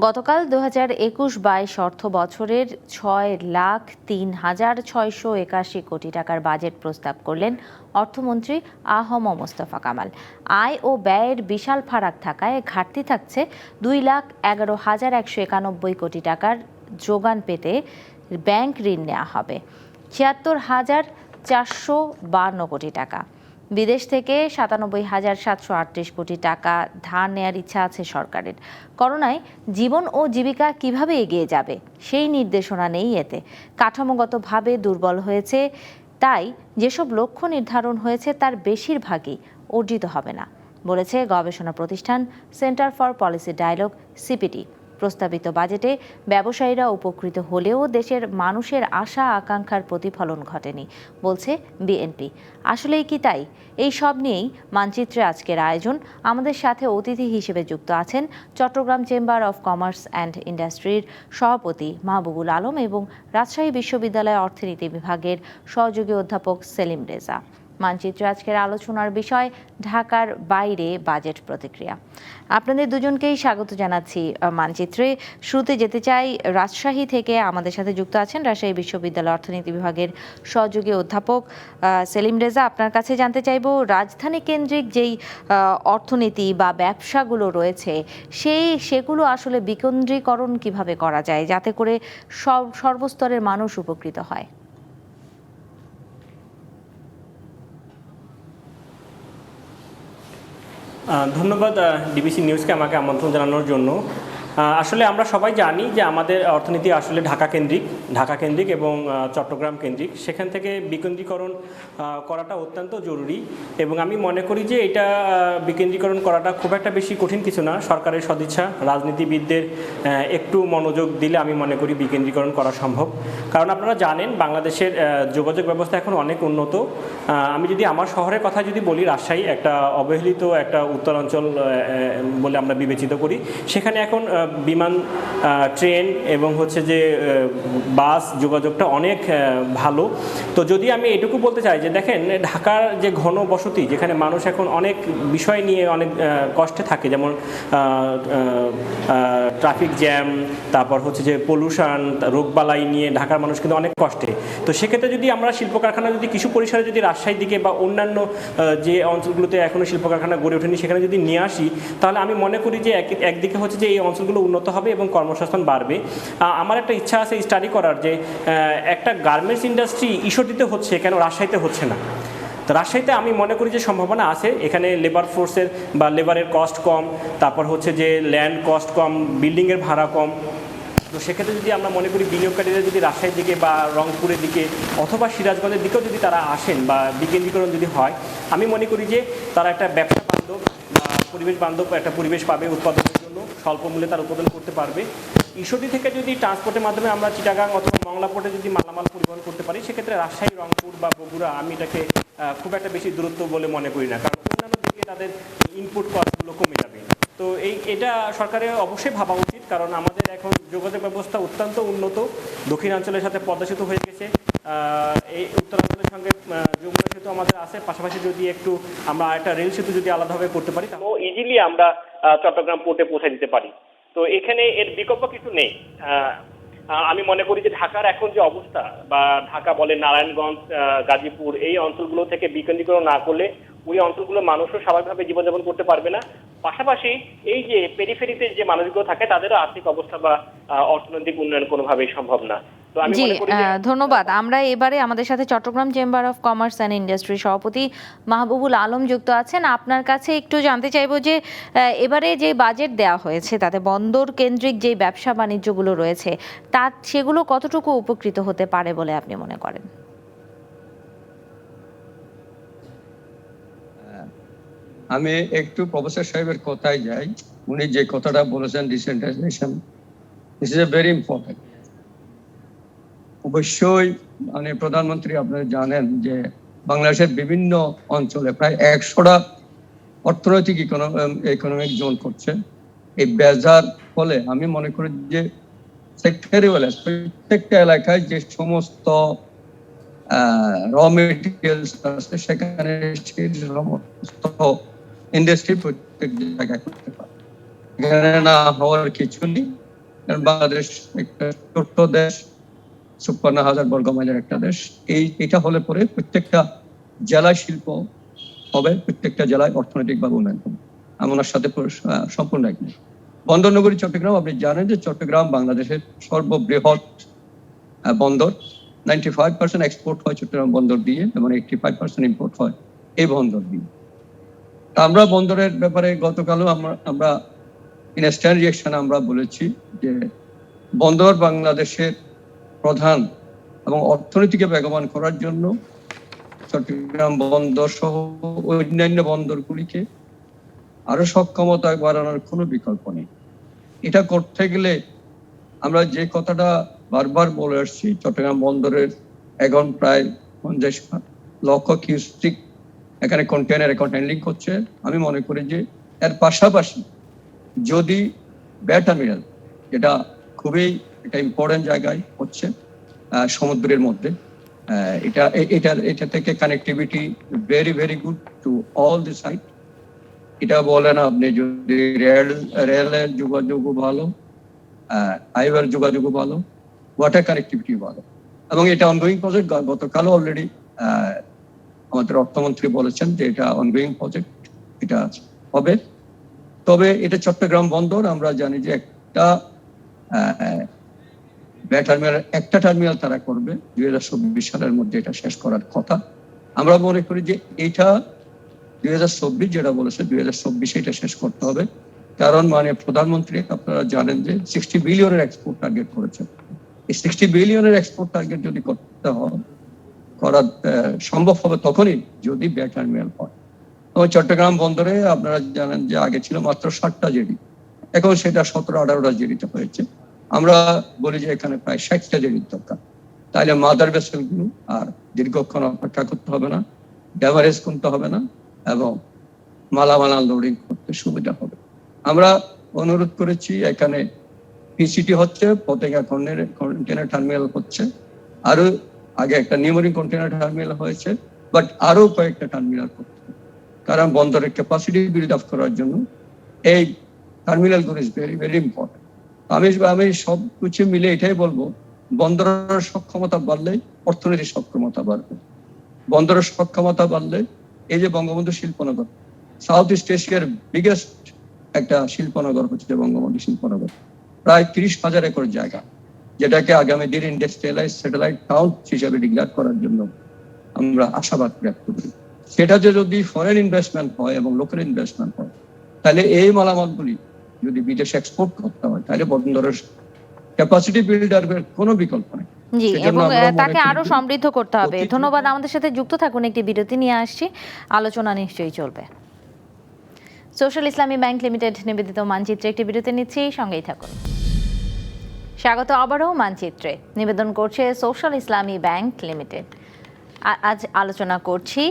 গতকাল ২০২১-২২ অর্থ বছরের ৬,০৩,৬৮১ কোটি টাকার বাজেট প্রস্তাব করলেন অর্থমন্ত্রী আ.হ.ম মোস্তফা কামাল। আয় ও ব্যয়ের বিশাল ফারাক থাকায় ঘাটতি থাকছে ২,১১,১৯১ কোটি টাকার যোগান পেতে ব্যাংক ঋণ নেওয়া হবে ৭৬,৪৫২ কোটি টাকা। বিদেশ থেকে ৯৭,৭৩৮ কোটি টাকা ধার নেয়ার ইচ্ছা আছে সরকারের। করোনায় জীবন ও জীবিকা কিভাবে এগিয়ে যাবে সেই নির্দেশনা নেই এতে। কাঠামোগতভাবে দুর্বল হয়েছে, তাই যেসব লক্ষ্য নির্ধারণ হয়েছে তার বেশিরভাগই অর্জিত হবে না বলেছে গবেষণা প্রতিষ্ঠান centre for policy dialogue CPD. প্রস্তাবিত বাজেটে ব্যবসায়ীরা উপকৃত হলেও দেশের মানুষের আশা আকাঙ্ক্ষার প্রতিফলন ঘটেনি বলছে বিএনপি। আসলেই কি তাই? এই সব নিয়েই মানচিত্রে আজকের আয়োজন। আমাদের সাথে অতিথি হিসেবে যুক্ত আছেন Chittagong chamber of commerce and ইন্ডাস্ট্রির সভাপতি মাহবুবুল আলম এবং রাজশাহী বিশ্ববিদ্যালয়ের অর্থনীতি বিভাগের সহযোগী অধ্যাপক সেলিম রেজা। মানচিত্রে আজকের আলোচনার বিষয় ঢাকার বাইরে বাজেট প্রতিক্রিয়া। আপনাদের দুজনকেই স্বাগত জানাচ্ছি মানচিত্রে। শুরুতে যেতে চাই রাজশাহী থেকে আমাদের সাথে যুক্ত আছেন রাজশাহী বিশ্ববিদ্যালয় অর্থনীতি বিভাগের সহযোগী অধ্যাপক সেলিম রেজা। আপনার কাছে জানতে চাইব, রাজধানী কেন্দ্রিক যেই অর্থনীতি বা ব্যবসাগুলো রয়েছে সেগুলো আসলে বিকেন্দ্রীকরণ কিভাবে করা যায় যাতে করে সর্বস্তরের মানুষ উপকৃত হয়? ধন্যবাদ ডিবিসি নিউজকে আমাকে আমন্ত্রণ জানানোর জন্য। আসলে আমরা সবাই জানি যে আমাদের অর্থনীতি আসলে ঢাকা কেন্দ্রিক এবং চট্টগ্রাম কেন্দ্রিক। সেখান থেকে বিকেন্দ্রীকরণ করাটা অত্যন্ত জরুরি এবং আমি মনে করি যে এটা বিকেন্দ্রীকরণ করাটা খুব একটা বেশি কঠিন কিছু না। সরকারের সদিচ্ছা, রাজনীতিবিদদের একটু মনোযোগ দিলে আমি মনে করি বিকেন্দ্রীকরণ করা সম্ভব। কারণ আপনারা জানেন বাংলাদেশের যোগাযোগ ব্যবস্থা এখন অনেক উন্নত। আমি যদি আমার শহরের কথা যদি বলি, রাজশাহী একটা অবহেলিত একটা উত্তরাঞ্চল বলে আমরা বিবেচিত করি। সেখানে এখন বিমান, ট্রেন এবং হচ্ছে যে বাস যোগাযোগটা অনেক ভালো। তো যদি আমি এটুকু বলতে চাই যে দেখেন, ঢাকার যে ঘন বসতি, যেখানে মানুষ এখন অনেক বিষয় নিয়ে অনেক কষ্টে থাকে, যেমন ট্রাফিক জ্যাম, তারপর হচ্ছে যে পলিউশন, রোগবালাই নিয়ে ঢাকার মানুষ কিন্তু অনেক কষ্টে। তো সেক্ষেত্রে যদি আমরা শিল্প কারখানা যদি কিছু পরিসরে যদি রাজশাহীর দিকে বা অন্যান্য যে অঞ্চলগুলোতে এখনও শিল্প কারখানা গড়ে ওঠেনি সেখানে যদি নিয়ে আসি, তাহলে আমি মনে করি যে একদিকে হচ্ছে যে এই অঞ্চলগুলো উন্নত হবে এবং কর্মসংস্থান বাড়বে। আমার একটা ইচ্ছা আছে স্টাডি করার যে একটা গার্মেন্টস ইন্ডাস্ট্রি ঈশ্বরদীতে হচ্ছে, কেন রাজশাহীতে হচ্ছে না? তো রাজশাহীতে আমি মনে করি যে সম্ভাবনা আছে। এখানে লেবার ফোর্সের বা লেবারের কস্ট কম, তারপর হচ্ছে যে ল্যান্ড কস্ট কম, বিল্ডিংয়ের ভাড়া কম। তো সেক্ষেত্রে যদি আমরা মনে করি বিনিয়োগকারীরা যদি রাজশাহীর দিকে বা রংপুরের দিকে অথবা সিরাজগঞ্জের দিকেও যদি তারা আসেন বা বিকেন্দ্রীকরণ যদি হয়, আমি মনে করি যে তারা একটা ব্যবসা বান্ধব বা পরিবেশ বান্ধব একটা পরিবেশ পাবে উৎপাদনের জন্য, স্বল্প মূল্যে তার উৎপাদন করতে পারবে। ঈশ্বরদী থেকে যদি ট্রান্সপোর্টের মাধ্যমে আমরা চিটাগাং অথবা মংলা পোর্টে যদি মালামাল পরিবহন করতে পারি, সেক্ষেত্রে রাজশাহী, রংপুর বা বগুড়া আমি এটাকে খুব একটা বেশি দূরত্ব বলে মনে করি না, কারণ অন্যান্য দিকে তাদের ইনপুট কস্টগুলো কমে যাবে। তো এটা সরকারের অবশ্যই ভাবা উচিত, কারণ আমাদের এখন যোগাযোগ ব্যবস্থা অত্যন্ত উন্নত। দক্ষিণাঞ্চলের সাথে পদ্মা সেতু হয়ে গেছে, এই উত্তরাঞ্চলের সঙ্গে যমুনা সেতু আমাদের আছে। পাশাপাশি যদি একটু আমরা একটা রেল সেতু যদি আলাদাভাবে করতে পারি, তাহলে ইজিলি আমরা চট্টগ্রাম পোর্টে পৌঁছে দিতে পারি। তো এখানে এর বিকল্প কিছু নেই। আমি মনে করি যে ঢাকার এখন যে অবস্থা, বা ঢাকা বলে নারায়ণগঞ্জ, গাজীপুর, এই অঞ্চলগুলো থেকে বিকেন্দ্রীকরণ না করলে ওই অঞ্চলগুলোর মানুষও স্বাভাবিকভাবে জীবনযাপন করতে পারবে না। পাশাপাশি এই যে পেরিফেরিতে যে মানুষগুলো থাকে তাদেরও আর্থিক অবস্থা বা অর্থনৈতিক উন্নয়ন কোনোভাবেই সম্ভব না। জি, ধন্যবাদ। আমরা এবারে আমাদের সাথে Chittagong chamber of commerce and industry সভাপতি মাহবুবুল আলম যুক্ত আছেন। আপনার কাছে একটু জানতে চাইবো যে এবারে যে বাজেট দেওয়া হয়েছে তাতে বন্দর কেন্দ্রিক যে ব্যবসা বাণিজ্যগুলো রয়েছে সেগুলো কতটুকু উপকৃত হতে পারে বলে আপনি মনে করেন? আমি একটু প্রফেসর সাহেবের কথায় যাই। উনি যে কথাটা বলেছেন, decentralisation, this is a very important. অবশ্যই মানে প্রধানমন্ত্রী আপনারা জানেন যে বাংলাদেশের বিভিন্ন অঞ্চলে প্রায় 100টা অর্থনৈতিক ইকোনমিক জোন করছে। এই বেজার ফলে আমি মনে করি যে সেক্টরে প্রত্যেকটা এলাকায় যে সমস্ত র মেটেরিয়ালস আছে সেখানে সেই সমস্ত ইন্ডাস্ট্রি প্রত্যেক জায়গায় করতে পারে। এখানে না হওয়ার কিছু নেই, কারণ বাংলাদেশ একটা ছোট্ট দেশ, ৫৬,০০০ বর্গ মাইলের একটা দেশ। এটা হলে পরে প্রত্যেকটা জেলায় শিল্প হবে, প্রত্যেকটা জেলায় অর্থনৈতিকভাবে উন্নয়ন হবে। আমি ওনার সাথে সম্পূর্ণ একমত। বন্দর নগরী চট্টগ্রাম, আপনি জানেন যে চট্টগ্রাম বাংলাদেশের সর্ববৃহৎ বন্দর। 95% এক্সপোর্ট হয় চট্টগ্রাম বন্দর দিয়ে এবং 85% ইম্পোর্ট হয় এই বন্দর দিয়ে। আমরা বন্দরের ব্যাপারে গতকালও আমরা ইনস্ট্যান্ট রিঅ্যাকশন আমরা বলেছি যে বন্দর বাংলাদেশের প্রধান এবং অর্থনীতিকে বেগবান করার জন্য চট্টগ্রাম বন্দর সহ অন্যান্য বন্দরগুলিকে আরো সক্ষমতা বাড়ানোর কোনো বিকল্প নেই। এটা করতে গেলে আমরা যে কথাটা বারবার বলে আসছি, চট্টগ্রাম বন্দরের এখন প্রায় 50 লক্ষ কিউসেক এখানে কন্টেনার এখন হ্যান্ডলিং করছে। আমি মনে করি যে এর পাশাপাশি যদি টার্মিনাল, যেটা খুবই একটা ইম্পর্টেন্ট জায়গায় হচ্ছে সমুদ্রের মধ্যে, এটা থেকে connectivity very good to all the site. এটা বলেন আপনি যদি রেলের যোগাযোগও ভালো, হাইওয়ের যোগাযোগও ভালো, ওয়াটার কানেক্টিভিটি ভালো, এবং এটা অনগোয়িং প্রজেক্ট। গতকালও অলরেডি আমাদের অর্থমন্ত্রী বলেছেন যে এটা অনগোয়িং প্রজেক্ট, এটা হবে। তবে এটা চট্টগ্রাম বন্দর, আমরা জানি যে একটা টার্মিনাল তারা করবে 2024 সালের মধ্যে, এটা শেষ করার কথা। আমরা মনে করি যে এটা 2024 যেটা বলেছে 2024 এটা শেষ করতে হবে, কারণ প্রধানমন্ত্রী আপনারা জানেন যে 60 বিলিয়নের এক্সপোর্ট টার্গেট করেছেন। এই 60 বিলিয়নের এক্সপোর্ট টার্গেট যদি করা সম্ভব হবে তখনই যদি টার্মিনাল হয়। এবং চট্টগ্রাম বন্দরে আপনারা জানেন যে আগে ছিল মাত্র 60টা জেডি, এখন সেটা 17-18টা জেডিতে হয়েছে। আমরা বলি যে এখানে প্রায় 60টা জেডির দরকার, তাহলে মাদার ভেসেল গুলো আর দীর্ঘক্ষণ অপেক্ষা করতে হবে না, ড্যামারেজ করতে হবে না, এবং মালামাল লোডিং করতে সুবিধা হবে। আমরা অনুরোধ করেছি, এখানে পিসিটি হচ্ছে, পতেঙ্গা কন্টেনার টার্মিনাল হচ্ছে, আরো আগে একটা নিউমরিং কন্টেনার টার্মিনাল হয়েছে, বাট আরো কয়েকটা টার্মিনাল করতে হবে, কারণ বন্দরের ক্যাপাসিটি বিল্ড আপ করার জন্য এই টার্মিনাল গুলো ইজ ভেরি ইম্পর্টেন্ট। আমি সব কিছু মিলে এটাই বলবো, বন্দরের সক্ষমতা বাড়লে অর্থনীতির সক্ষমতা বাড়বে। বন্দরের সক্ষমতা বাড়লে এই যে বঙ্গবন্ধু শিল্পনগর, সাউথ ইস্ট এশিয়ার বিগেস্ট একটা শিল্পনগর হচ্ছে বঙ্গবন্ধু শিল্পনগর, প্রায় 30,000 একর জায়গা, যেটাকে আগামী দিন ইন্ডাস্ট্রিয়ালাইজ স্যাটেলাইট টাউন হিসেবে ডিক্লেয়ার করার জন্য আমরা আশাবাদ ব্যক্ত করি। সেটাতে যদি ফরেন ইনভেস্টমেন্ট হয় এবং লোকাল ইনভেস্টমেন্ট হয়, তাহলে এই মালামালগুলি যদি বিদেশে এক্সপোর্ট করতে হয়, তাহলে বন্দরের ক্যাপাসিটি বিল্ডারের কোনো বিকল্প নেই। জি, এবং তাকে আরো সমৃদ্ধ করতে হবে। ধন্যবাদ। আমাদের সাথে যুক্ত থাকুন, একটি বিরতি নিয়ে আসছি, আলোচনা নিশ্চয়ই চলবে। সোশ্যাল ইসলামী ব্যাংক লিমিটেড নিবেদিত মানচিত্রে একটি বিরতি নিচ্ছি, সঙ্গেই থাকুন। স্বাগত আবারও মানচিত্রে। নিবেদন করছে সোশ্যাল ইসলামী ব্যাংক লিমিটেড। আজ আলোচনা করছি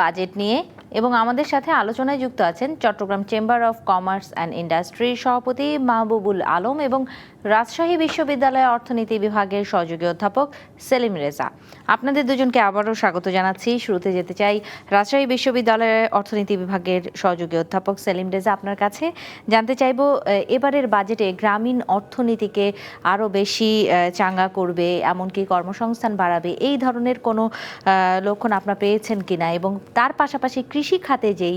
বাজেট নিয়ে, এবং আমাদের সাথে আলোচনায় যুক্ত আছেন Chittagong chamber of commerce and ইন্ডাস্ট্রির সভাপতি মাহবুবুল আলম এবং রাজশাহী বিশ্ববিদ্যালয়ের অর্থনীতি বিভাগের সহযোগী অধ্যাপক সেলিম রেজা। আপনাদের দুজনকে আবারও স্বাগত জানাচ্ছি। শুরুতে যেতে চাই রাজশাহী বিশ্ববিদ্যালয়ের অর্থনীতি বিভাগের সহযোগী অধ্যাপক সেলিম রেজা, আপনার কাছে জানতে চাইব, এবারের বাজেটে গ্রামীণ অর্থনীতিকে আরও বেশি চাঙ্গা করবে, এমনকি কর্মসংস্থান বাড়াবে, এই ধরনের কোনো লক্ষণ আপনারা পেয়েছেন কিনা, এবং তার পাশাপাশি কৃষি খাতে যেই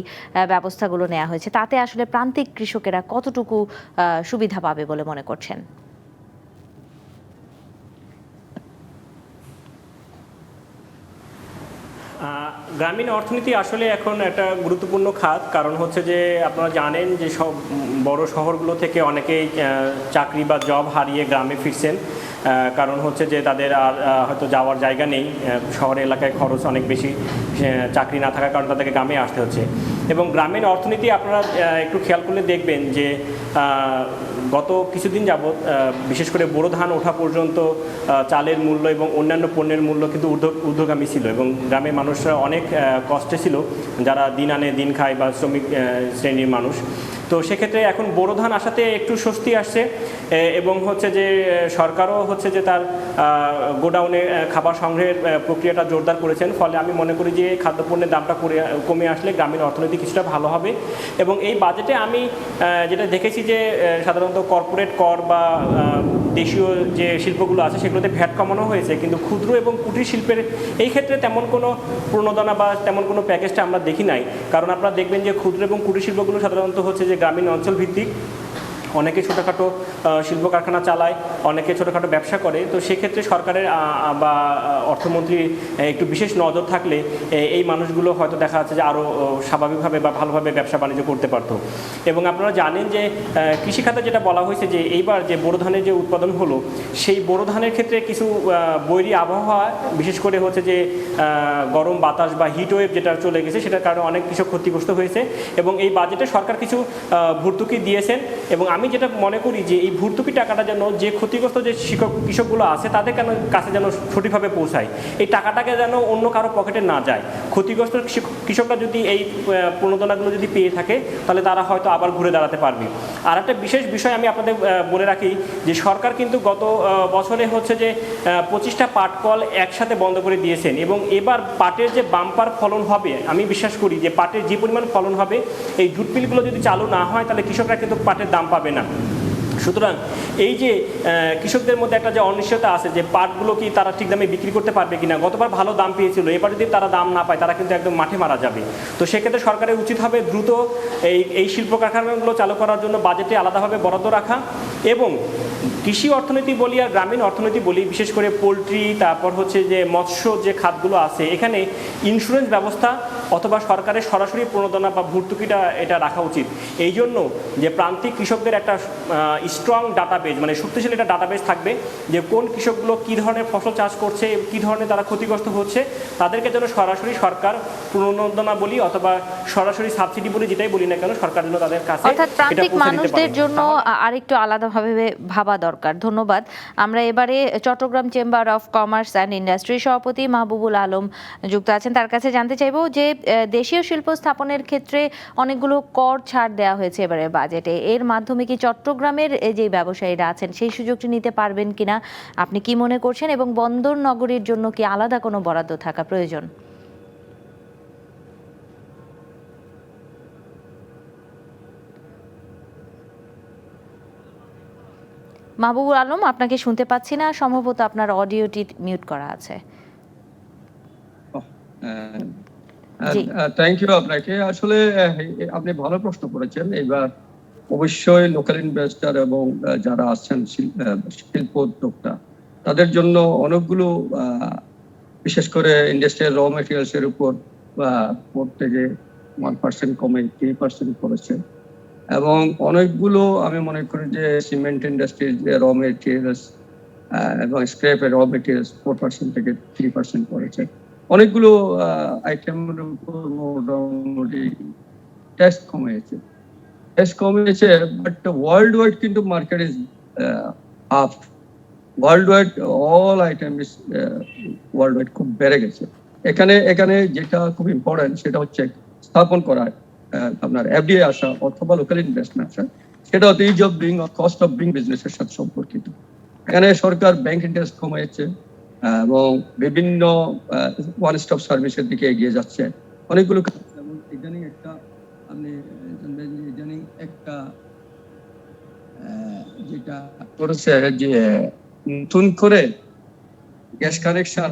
ব্যবস্থাগুলো নেওয়া হয়েছে তাতে আসলে প্রান্তিক কৃষকেরা কতটুকু সুবিধা পাবে বলে মনে করছেন? গ্রামীণ অর্থনীতি আসলে এখন একটা গুরুত্বপূর্ণ খাত, কারণ হচ্ছে যে আপনারা জানেন যে সব বড় শহরগুলো থেকে অনেকেই চাকরি বা জব হারিয়ে গ্রামে ফিরছেন, কারণ হচ্ছে যে তাদের আর হয়তো যাওয়ার জায়গা নেই, শহর এলাকায় খরচ অনেক বেশি, চাকরি না থাকার কারণে তাদেরকে গ্রামে আসতে হচ্ছে। এবং গ্রামীণ অর্থনীতি আপনারা একটু খেয়াল করলে দেখবেন যে গত কিছুদিন যাবৎ বিশেষ করে বোরো ধান ওঠা পর্যন্ত চালের মূল্য এবং অন্যান্য পণ্যের মূল্য কিন্তু ঊর্ধ্বগামী ছিল, এবং গ্রামের মানুষরা অনেক কষ্টে ছিল, যারা দিন আনে দিন খায় বা শ্রমিক শ্রেণীর মানুষ। তো সেক্ষেত্রে এখন বোরো ধান আসাতে একটু স্বস্তি আসছে এবং হচ্ছে যে সরকারও হচ্ছে যে তার গোডাউনে খাবার সংগ্রহের প্রক্রিয়াটা জোরদার করেছেন, ফলে আমি মনে করি যে খাদ্যপণ্যের দামটা কমে আসলে গ্রামীণ অর্থনীতি কিছুটা ভালো হবে। এবং এই বাজেটে আমি যেটা দেখেছি যে সাধারণত কর্পোরেট কর বা দেশীয় যে শিল্পগুলো আছে সেগুলোতে ভ্যাট কমানো হয়েছে, কিন্তু ক্ষুদ্র এবং কুটির শিল্পের এই ক্ষেত্রে তেমন কোনো প্রণোদনা বা তেমন কোনো প্যাকেজটা আমরা দেখি নাই। কারণ আপনারা দেখবেন যে ক্ষুদ্র এবং কুটির শিল্পগুলো সাধারণত হচ্ছে যে গ্রামীণ অঞ্চল ভিত্তিক, অনেকে ছোটোখাটো শিল্প কারখানা চালায়, অনেকে ছোটোখাটো ব্যবসা করে। তো সেক্ষেত্রে সরকারের বা অর্থমন্ত্রীর একটু বিশেষ নজর থাকলে এই মানুষগুলো হয়তো দেখা যাচ্ছে যে আরও স্বাভাবিকভাবে বা ভালোভাবে ব্যবসা বাণিজ্য করতে পারতো। এবং আপনারা জানেন যে কৃষিখাতে যেটা বলা হয়েছে যে এইবার যে বোরো ধানের যে উৎপাদন হলো, সেই বোরো ধানের ক্ষেত্রে কিছু বৈরী আবহাওয়া, বিশেষ করে হচ্ছে যে গরম বাতাস বা হিট ওয়েভ যেটা চলে গেছে, সেটার কারণে অনেক কৃষক ক্ষতিগ্রস্ত হয়েছে। এবং এই বাজেটে সরকার কিছু ভর্তুকি দিয়েছেন, এবং আমি যেটা মনে করি যে এই ভর্তুকি টাকাটা যেন যে ক্ষতিগ্রস্ত যে কৃষকগুলো আছে তাদের কাছে যেন সঠিকভাবে পৌঁছায়, এই টাকাটাকে যেন অন্য কারো পকেটে না যায়। ক্ষতিগ্রস্ত কৃষকরা যদি এই প্রণোদনাগুলো যদি পেয়ে থাকে তাহলে তারা হয়তো আবার ঘুরে দাঁড়াতে পারবে। আর একটা বিশেষ বিষয় আমি আপনাদের বলে রাখি যে সরকার কিন্তু গত বছরে হচ্ছে যে 25টা পাট কল একসাথে বন্ধ করে দিয়েছেন, এবং এবার পাটের যে বাম্পার ফলন হবে, আমি বিশ্বাস করি যে পাটের যে পরিমাণ ফলন হবে, এই জুট মিলগুলো যদি চালু না হয় তাহলে কৃষকরা কিন্তু পাটের দাম পাবে না। সুতরাং এই যে কৃষকদের মধ্যে একটা যে অনিশ্চয়তা আছে যে পাটগুলো কি তারা ঠিক দামে বিক্রি করতে পারবে কিনা, গতবার ভালো দাম পেয়েছিল, এবার যদি তারা দাম না পায় তারা কিন্তু একদম মাঠে মারা যাবে। তো সেক্ষেত্রে সরকারের উচিত হবে দ্রুত এই শিল্প কারখানাগুলো চালু করার জন্য বাজেটে আলাদাভাবে বরাদ্দ রাখা, এবং কৃষি অর্থনীতি বলি আর গ্রামীণ অর্থনীতি বলি, বিশেষ করে পোলট্রি, তারপর হচ্ছে যে মৎস্য যে খাতগুলো আছে, এখানে ইন্স্যুরেন্স ব্যবস্থা অথবা সরকারের সরাসরি প্রণোদনা বা ভর্তুকিটা এটা রাখা উচিত। এই জন্য যে প্রান্তিক কৃষকদের একটা স্ট্রং ডাটাবেজ, মানে শক্তিশালী একটা ডাটাবেজ থাকবে যে কোন কৃষকগুলো কী ধরনের ফসল চাষ করছে, কী ধরনের তারা ক্ষতিগ্রস্ত হচ্ছে, তাদেরকে যেন সরাসরি সরকার প্রণোদনা বলি অথবা সরাসরি সাবসিডি বলি, যেটাই বলি না কেন, সরকার যেন তাদের কাছে অর্থাৎ প্রান্তিক মানুষদের জন্য আরেকটু আলাদাভাবে ভাবা দরকার। ধন্যবাদ। আমরা এবারে Chittagong chamber of commerce and industry সভাপতি মাহবুবুল আলম যুক্ত আছেন, তার কাছে জানতে চাইব যে দেশীয় শিল্প স্থাপনের ক্ষেত্রে অনেকগুলো কর ছাড় দেওয়া হয়েছে এবারে বাজেটে, এর মাধ্যমে কি চট্টগ্রামের যে ব্যবসায়ীরা আছেন সেই সুযোগটি নিতে পারবেন কিনা আপনি কি মনে করছেন, এবং বন্দর নগরীর জন্য কি আলাদা কোনো বরাদ্দ থাকা প্রয়োজন? মাহবুবুল আলম, আপনাকে শুনতে পাচ্ছি না, সম্ভবত আপনার অডিওটি মিউট করা আছে। থ্যাংক ইউ আপনাকে। আসলে আপনি ভালো প্রশ্ন করেছেন। এবার অবশ্যই লোকাল ইনভেস্টর এবং যারা আছেন শিল্প উদ্যোক্তা, তাদের জন্য অনেকগুলো বিশেষ করে ইন্ডাস্ট্রিয়াল র মেটেরিয়ালস এর উপর 1% কমে 3% করেছে, এবং অনেকগুলো আমি মনে করি যে সিমেন্ট ইন্ডাস্ট্রির যে র মেটেরিয়ালস এবং স্ক্র্যাপের র মেটেরিয়ালস 4% থেকে 3% করেছে। অনেকগুলো আইটেমের উপর মোটামুটি ট্যাক্স কমেছে, বাট ওয়ার্ল্ড ওয়াইড কিন্তু market is up. World wide all item is world wide খুব বেড়ে গেছে। এখানে যেটা খুব ইম্পর্টেন্ট সেটা হচ্ছে স্থাপন করা, আপনার এফডিআই আসা অথবা লোকাল ইনভেস্টমেন্ট আসা, সেটা হচ্ছে is of doing or cost of doing বিজনেসের সাথে সম্পর্কিত। এখানে সরকার ব্যাংক ইন্টারেস্ট কমিয়েছে এবং বিভিন্ন ওয়ান স্টপ সার্ভিসের দিকে এগিয়ে যাচ্ছে। অনেকগুলো ইদানিং একটা যেটা করেছে যে নতুন করে gas connection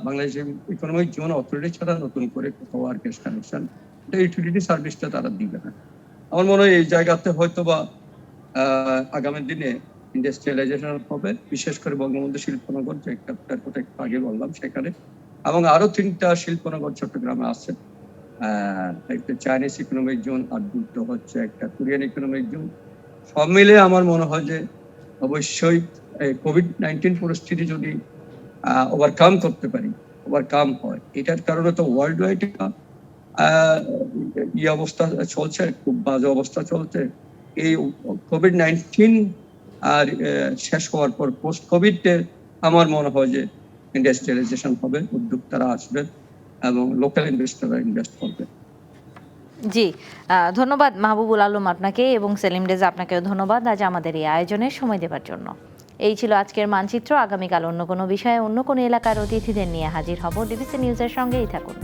Bangladesh economic zone authority ছাড়া নতুন করে কোথাও আর গ্যাস কানেকশন ইউটিলিটি সার্ভিসটা তারা দিবে না। আমার মনে হয় এই জায়গাতে হয়তো বা আগামী দিনে ইন্ডাস্ট্রিয়ালাইজেশন হবে, বিশেষ করে বঙ্গবন্ধু শিল্পনগর যে একটার কথা একটু আগে বললাম সেখানে, এবং আরো 3টা শিল্পনগর চট্টগ্রামে আছে। একটা চাইনিজ ইকোনমিক জোন, আর দুটো হচ্ছে একটা কোরিয়ান ইকোনমিক জোন। সব মিলে আমার মনে হয় যে অবশ্যই কোভিড-19 পরিস্থিতি যদি ওভারকাম করতে পারি, ওভারকাম হয়, এটার কারণে তো ওয়ার্ল্ড ওয়াইড অবস্থা চলছে, খুব বাজে অবস্থা চলছে। এই কোভিড-19 আর শেষ হওয়ার পর পোস্ট কোভিড আমার মনে হয় যে ইন্ডাস্ট্রিয়ালাইজেশন হবে, উদ্যোক্তারা আসবেন এবং লোকাল ইনভেস্টররা ইনভেস্ট করবে। জি, ধন্যবাদ মাহবুবুল আলম আপনাকে, এবং সেলিম রেজা আপনাকেও ধন্যবাদ আজ আমাদের এই আয়োজনে সময় দেওয়ার জন্য। এই ছিল আজকের মানচিত্র। আগামীকাল অন্য কোনো বিষয়ে অন্য কোনো এলাকার অতিথিদের নিয়ে হাজির হব। ডিবিসি নিউজের সঙ্গেই থাকুন।